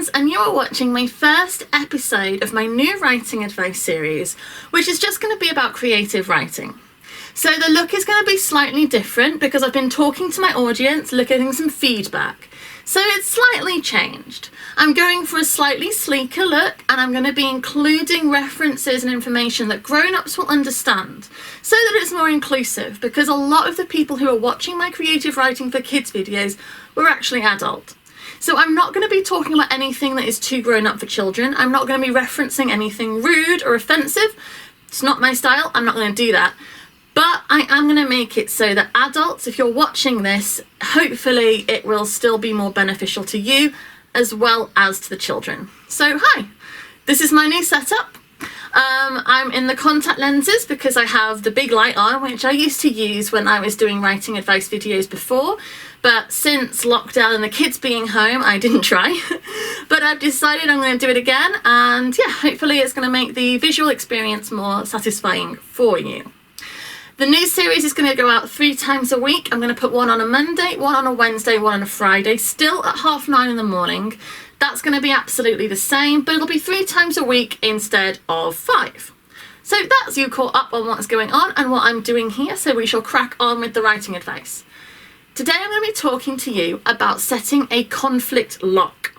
friends, and you are watching my first episode of my new writing advice series, which is just going to be about creative writing. So the look is going to be slightly different because I've been talking to my audience, getting some feedback. So it's slightly changed. I'm going for a slightly sleeker look, and I'm going to be including references and information that grown-ups will understand so that it's more inclusive, because a lot of the people who are watching my creative writing for kids videos were actually adult. So I'm not going to be talking about anything that is too grown up for children. I'm not going to be referencing anything rude or offensive. It's not my style. I'm not going to do that. But I am going to make it so that adults, if you're watching this, hopefully it will still be more beneficial to you as well as to the children. So hi, this is my new setup. I'm in the contact lenses because I have the big light on, which I used to use when I was doing writing advice videos before. But since lockdown and the kids being home, I didn't try. But I've decided I'm going to do it again. And yeah, hopefully it's going to make the visual experience more satisfying for you. The new series is going to go out 3 times a week. I'm going to put one on a Monday, one on a Wednesday, one on a Friday, still at 9:30 in the morning. That's going to be absolutely the same, but it'll be 3 times a week instead of 5. So that's you caught up on what's going on and what I'm doing here, so we shall crack on with the writing advice. Today I'm going to be talking to you about setting a conflict lock.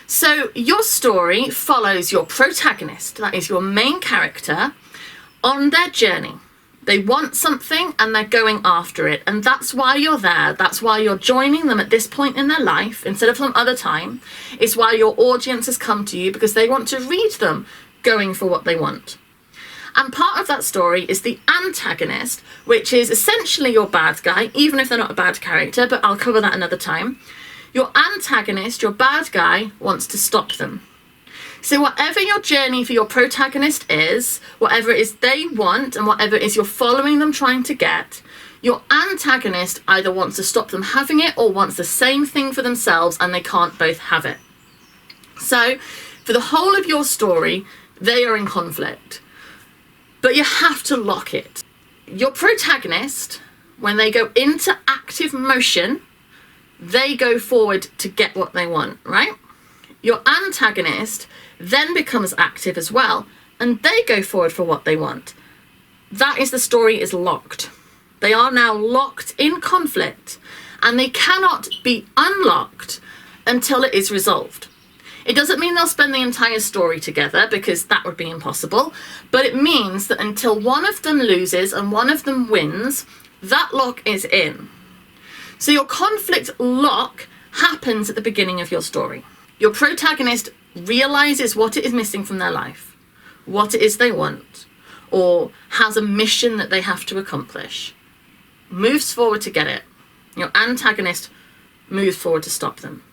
So your story follows your protagonist, that is your main character, on their journey. They want something and they're going after it, and that's why you're there. That's why you're joining them at this point in their life instead of some other time. It's why your audience has come to you, because they want to read them going for what they want. And part of that story is the antagonist, which is essentially your bad guy, even if they're not a bad character, but I'll cover that another time. Your antagonist, your bad guy, wants to stop them. So whatever your journey for your protagonist is, whatever it is they want and whatever it is you're following them trying to get, your antagonist either wants to stop them having it or wants the same thing for themselves, and they can't both have it. So for the whole of your story, they are in conflict, but you have to lock it. Your protagonist, when they go into active motion, they go forward to get what they want, right? Your antagonist then becomes active as well, and they go forward for what they want. That is, the story is locked. They are now locked in conflict, and they cannot be unlocked until it is resolved. It doesn't mean they'll spend the entire story together, because that would be impossible, but it means that until one of them loses and one of them wins, that lock is in. So your conflict lock happens at the beginning of your story. Your protagonist realizes what it is missing from their life, what it is they want, or has a mission that they have to accomplish, moves forward to get it. Your antagonist moves forward to stop them.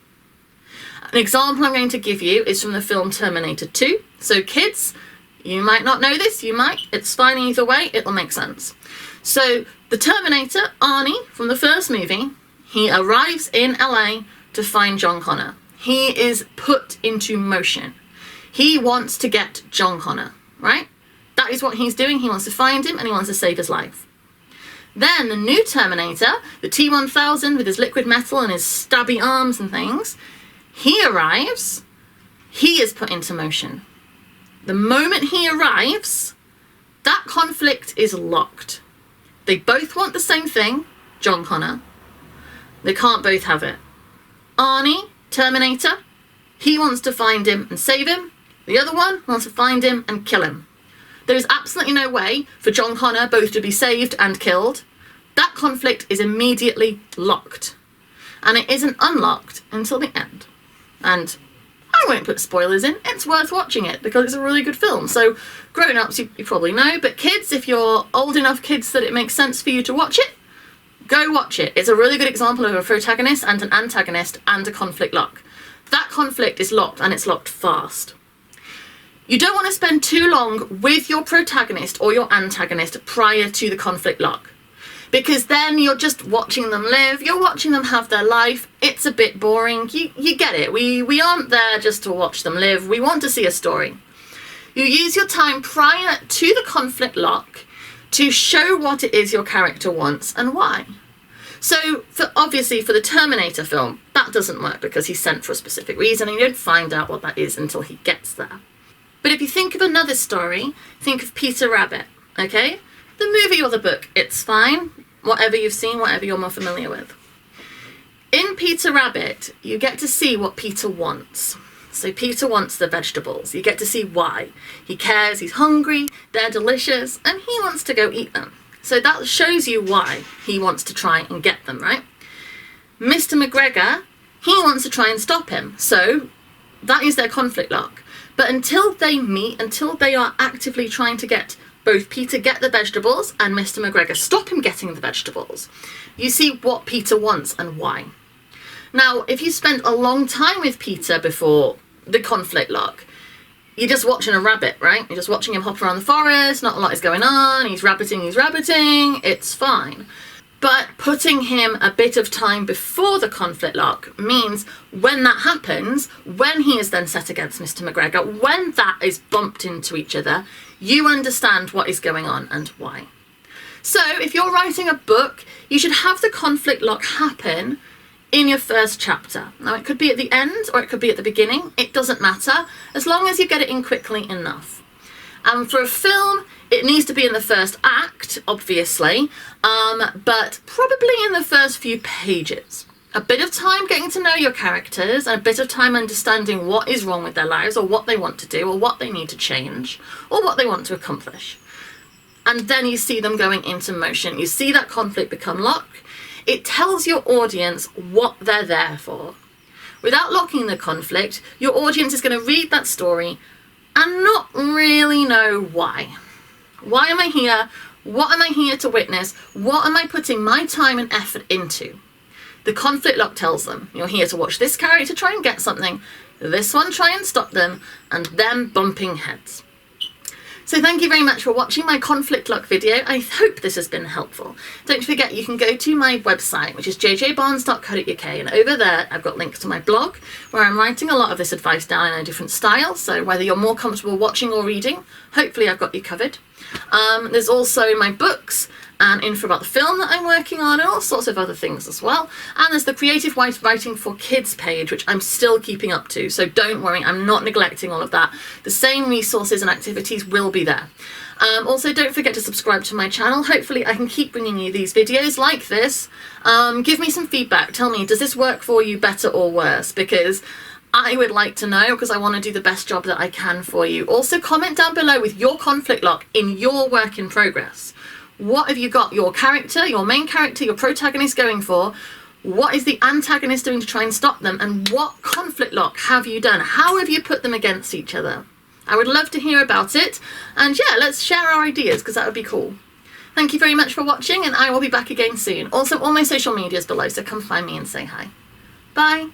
An example I'm going to give you is from the film Terminator 2. So kids, you might not know this, you might, it's fine either way, it'll make sense. So the Terminator, Arnie, from the first movie, he arrives in LA to find John Connor. He is put into motion. He wants to get John Connor, right? That is what he's doing. He wants to find him and he wants to save his life. Then the new Terminator, the T-1000 with his liquid metal and his stabby arms and things, he arrives. He is put into motion. The moment he arrives, that conflict is locked. They both want the same thing, John Connor. They can't both have it. Arnie, Terminator, he wants to find him and save him. The other one wants to find him and kill him. There is absolutely no way for John Connor both to be saved and killed. That conflict is immediately locked. And it isn't unlocked until the end. And I won't put spoilers in. It's worth watching it because it's a really good film. So grown-ups, you probably know. But kids, if you're old enough kids that it makes sense for you to watch it, go watch it. It's a really good example of a protagonist and an antagonist and a conflict lock. That conflict is locked, and it's locked fast. You don't want to spend too long with your protagonist or your antagonist prior to the conflict lock, because then you're just watching them live, you're watching them have their life. It's a bit boring. You get it. We aren't there just to watch them live. We want to see a story. You use your time prior to the conflict lock to show what it is your character wants and why. So obviously for the Terminator film, that doesn't work because he's sent for a specific reason and you don't find out what that is until he gets there. But if you think of another story, think of Peter Rabbit, okay? The movie or the book, it's fine. Whatever you've seen, whatever you're more familiar with. In Peter Rabbit, you get to see what Peter wants. So Peter wants the vegetables. You get to see why. He cares, he's hungry, they're delicious, and he wants to go eat them. So that shows you why he wants to try and get them, right? Mr. McGregor, he wants to try and stop him. So that is their conflict lock. But until they meet, until they are actively trying to get both Peter get the vegetables and Mr. McGregor stop him getting the vegetables, you see what Peter wants and why. Now, if you spent a long time with Peter before the conflict lock, you're just watching a rabbit, right? You're just watching him hop around the forest, not a lot is going on, he's rabbiting, it's fine. But putting him a bit of time before the conflict lock means when that happens, when he is then set against Mr. McGregor, when that is bumped into each other, you understand what is going on and why. So if you're writing a book, you should have the conflict lock happen in your first chapter. Now it could be at the end or it could be at the beginning, it doesn't matter, as long as you get it in quickly enough. And for a film, it needs to be in the first act, obviously, but probably in the first few pages. A bit of time getting to know your characters and a bit of time understanding what is wrong with their lives or what they want to do or what they need to change or what they want to accomplish. And then you see them going into motion. You see that conflict become locked. It tells your audience what they're there for. Without locking the conflict, your audience is going to read that story and not really know why. Why am I here? What am I here to witness? What am I putting my time and effort into? The conflict lock tells them, you're here to watch this character try and get something, this one try and stop them, and them bumping heads. So thank you very much for watching my conflict lock video. I hope this has been helpful. Don't forget you can go to my website, which is jjbarnes.co.uk, and over there I've got links to my blog where I'm writing a lot of this advice down in a different style, so whether you're more comfortable watching or reading, hopefully I've got you covered. There's also my books and info about the film that I'm working on and all sorts of other things as well. And there's the Creative Writing for Kids page, which I'm still keeping up to, so don't worry, I'm not neglecting all of that. The same resources and activities will be there. Also, don't forget to subscribe to my channel. Hopefully I can keep bringing you these videos like this. Give me some feedback. Tell me, does this work for you better or worse? Because I would like to know, because I want to do the best job that I can for you. Also, comment down below with your conflict lock in your work in progress. What have you got your character, your main character, your protagonist going for? What is the antagonist doing to try and stop them? And what conflict lock have you done? How have you put them against each other? I would love to hear about it. And yeah, let's share our ideas, because that would be cool. Thank you very much for watching, and I will be back again soon. Also, all my social medias below, so come find me and say hi. Bye.